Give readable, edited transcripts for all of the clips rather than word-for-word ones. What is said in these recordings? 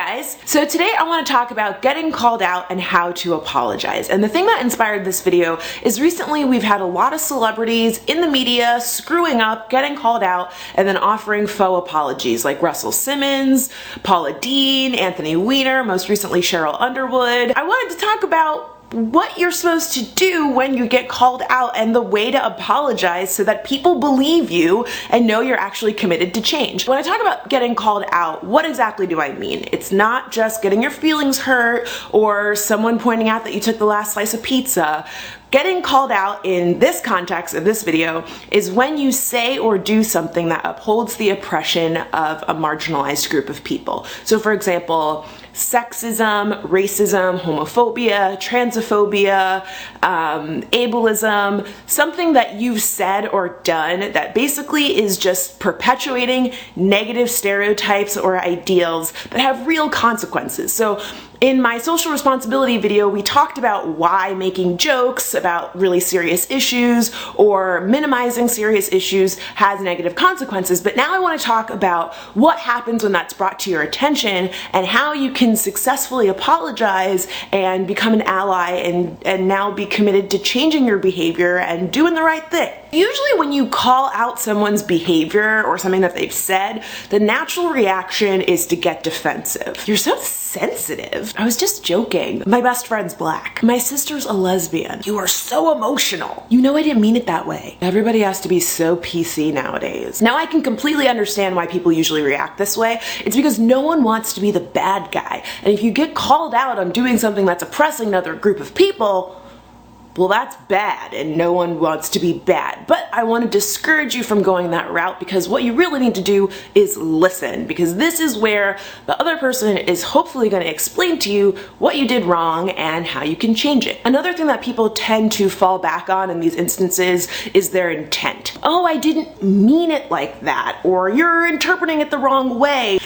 guys! So today I want to talk about getting called out and how to apologize. And the thing that inspired this video is recently we've had a lot of celebrities in the media screwing up, getting called out, and then offering faux apologies like Russell Simmons, Paula Deen, Anthony Weiner, most recently Cheryl Underwood. I wanted to talk about what you're supposed to do when you get called out and the way to apologize so that people believe you and know you're actually committed to change. When I talk about getting called out, what exactly do I mean? It's not just getting your feelings hurt or someone pointing out that you took the last slice of pizza. Getting called out in this context of this video is when you say or do something that upholds the oppression of a marginalized group of people. So for example, sexism, racism, homophobia, transphobia, ableism, something that you've said or done that basically is just perpetuating negative stereotypes or ideals that have real consequences. So in my social responsibility video, we talked about why making jokes about really serious issues or minimizing serious issues has negative consequences, but now I want to talk about what happens when that's brought to your attention and how you can successfully apologize and become an ally and now be committed to changing your behavior and doing the right thing. Usually when you call out someone's behavior or something that they've said, the natural reaction is to get defensive. You're so sensitive. I was just joking. My best friend's black. My sister's a lesbian. You are so emotional. You know I didn't mean it that way. Everybody has to be so PC nowadays. Now I can completely understand why people usually react this way. It's because no one wants to be the bad guy. And if you get called out on doing something that's oppressing another group of people, well, that's bad and no one wants to be bad. But I want to discourage you from going that route because what you really need to do is listen, because this is where the other person is hopefully going to explain to you what you did wrong and how you can change it. Another thing that people tend to fall back on in these instances is their intent. Oh, I didn't mean it like that, or you're interpreting it the wrong way.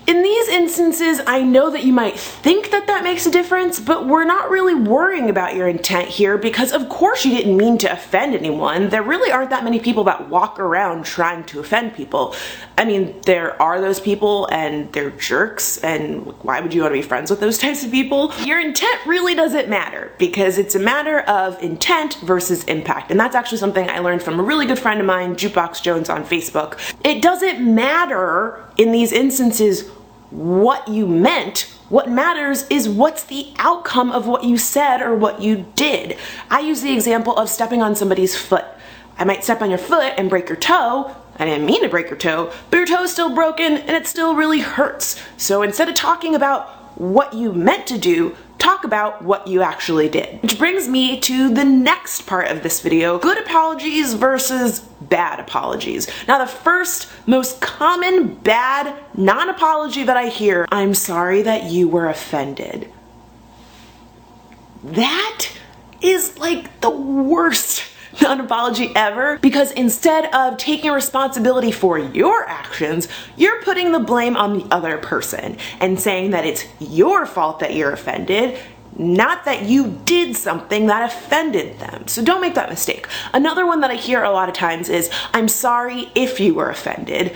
In these instances, I know that you might think that that makes a difference, but we're not really worrying about your intent here because of course you didn't mean to offend anyone. There really aren't that many people that walk around trying to offend people. I mean, there are those people and they're jerks, and why would you want to be friends with those types of people? Your intent really doesn't matter because it's a matter of intent versus impact. And that's actually something I learned from a really good friend of mine, Jukebox Jones on Facebook. It doesn't matter in these instances what you meant. What matters is what's the outcome of what you said or what you did. I use the example of stepping on somebody's foot. I might step on your foot and break your toe. I didn't mean to break your toe, but your toe is still broken and it still really hurts. So instead of talking about what you meant to do, talk about what you actually did. Which brings me to the next part of this video, good apologies versus bad apologies. Now the first most common bad non-apology that I hear, I'm sorry that you were offended. That is like the worst non-apology ever, because instead of taking responsibility for your actions, you're putting the blame on the other person and saying that it's your fault that you're offended, not that you did something that offended them. So don't make that mistake. Another one that I hear a lot of times is, I'm sorry if you were offended.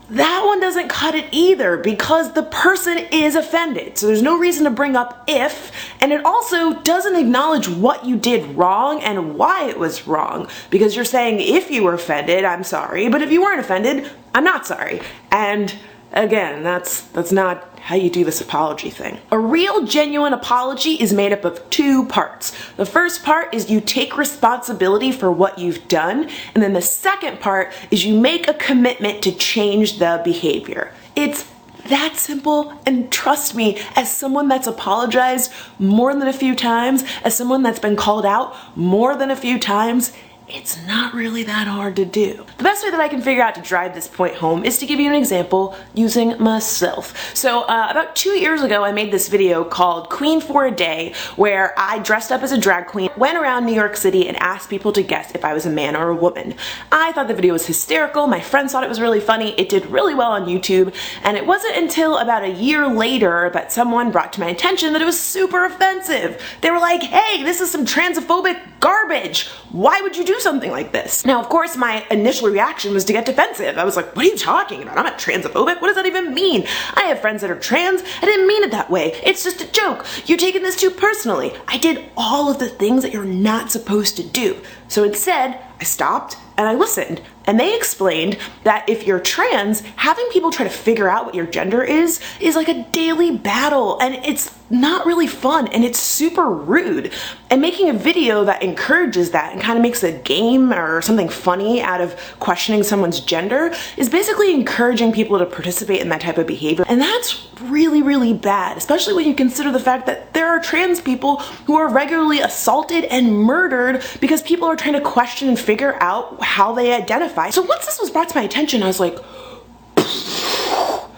That one doesn't cut it either because the person is offended. So there's no reason to bring up if, and it also doesn't acknowledge what you did wrong and why it was wrong, because you're saying if you were offended, I'm sorry, but if you weren't offended, I'm not sorry. And again, that's not how you do this apology thing. A real genuine apology is made up of two parts. The first part is you take responsibility for what you've done, and then the second part is you make a commitment to change the behavior. It's that simple, and trust me, as someone that's apologized more than a few times, as someone that's been called out more than a few times, it's not really that hard to do. The best way that I can figure out to drive this point home is to give you an example using myself. So about 2 years ago, I made this video called Queen for a Day, where I dressed up as a drag queen, went around New York City and asked people to guess if I was a man or a woman. I thought the video was hysterical. My friends thought it was really funny. It did really well on YouTube, and it wasn't until about a year later that someone brought to my attention that it was super offensive. They were like, hey, this is some transphobic garbage. Why would you do do something like this. Now, of course, my initial reaction was to get defensive. I was like, what are you talking about? I'm not transphobic. What does that even mean? I have friends that are trans. I didn't mean it that way. It's just a joke. You're taking this too personally. I did all of the things that you're not supposed to do. So instead, I stopped and I listened. And they explained that if you're trans, having people try to figure out what your gender is like a daily battle, and it's not really fun, and it's super rude. And making a video that encourages that and kind of makes a game or something funny out of questioning someone's gender is basically encouraging people to participate in that type of behavior. And that's really, really bad, especially when you consider the fact that there are trans people who are regularly assaulted and murdered because people are trying to question and figure out how they identify. So once this was brought to my attention, I was like,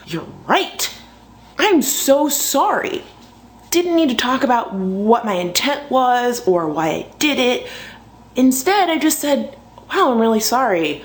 you're right. I'm so sorry. Didn't need to talk about what my intent was or why I did it. Instead, I just said, wow, I'm really sorry.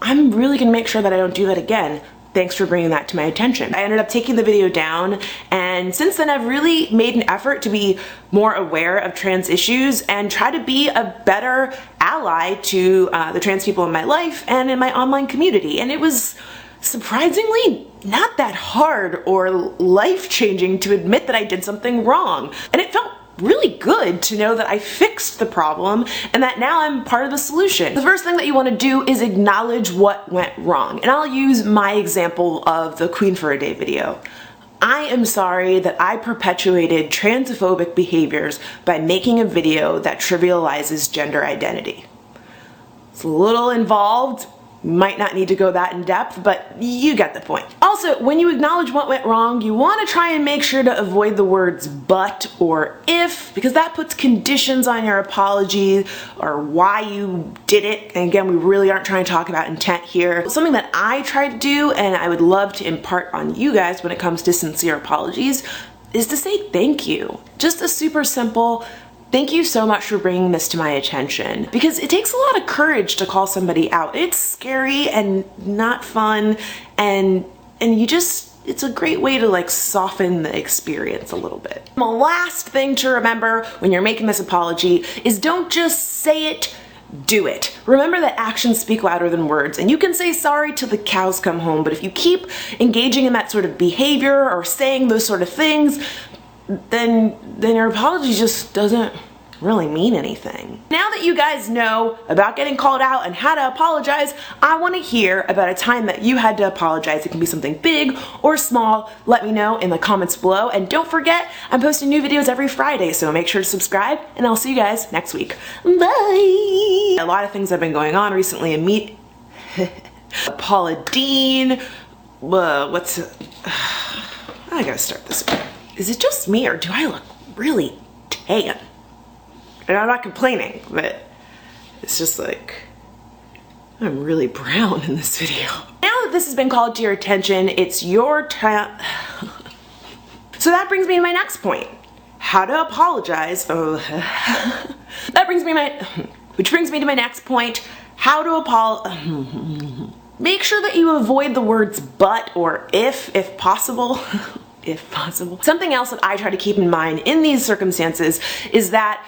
I'm really gonna make sure that I don't do that again. Thanks for bringing that to my attention. I ended up taking the video down, and since then I've really made an effort to be more aware of trans issues and try to be a better ally to the trans people in my life and in my online community. And it was surprisingly not that hard or life-changing to admit that I did something wrong. And it felt really good to know that I fixed the problem and that now I'm part of the solution. The first thing that you want to do is acknowledge what went wrong. And I'll use my example of the Queen for a Day video. I am sorry that I perpetuated transphobic behaviors by making a video that trivializes gender identity. It's a little involved. Might not need to go that in depth, but you get the point. Also, when you acknowledge what went wrong, you want to try and make sure to avoid the words but or if, because that puts conditions on your apology or why you did it. And again, we really aren't trying to talk about intent here. Something that I try to do, and I would love to impart on you guys when it comes to sincere apologies, is to say thank you. Just a super simple thank you so much for bringing this to my attention, because it takes a lot of courage to call somebody out. It's scary and not fun, and it's a great way to like soften the experience a little bit. The last thing to remember when you're making this apology is don't just say it, do it. Remember that actions speak louder than words, and you can say sorry till the cows come home, but if you keep engaging in that sort of behavior or saying those sort of things, then your apology just doesn't really mean anything. Now that you guys know about getting called out and how to apologize, I want to hear about a time that you had to apologize. It can be something big or small. Let me know in the comments below, and don't forget, I'm posting new videos every Friday, so make sure to subscribe, and I'll see you guys next week. Bye! A lot of things have been going on recently in meet. Paula Deen, I gotta start this way. Is it just me, or do I look really tan? And I'm not complaining, but it's just like, I'm really brown in this video. Now that this has been called to your attention, it's your time. So that brings me to my next point. How to apologize. Which brings me to my next point. How to apologize. Make sure that you avoid the words but or if possible. If possible. Something else that I try to keep in mind in these circumstances is that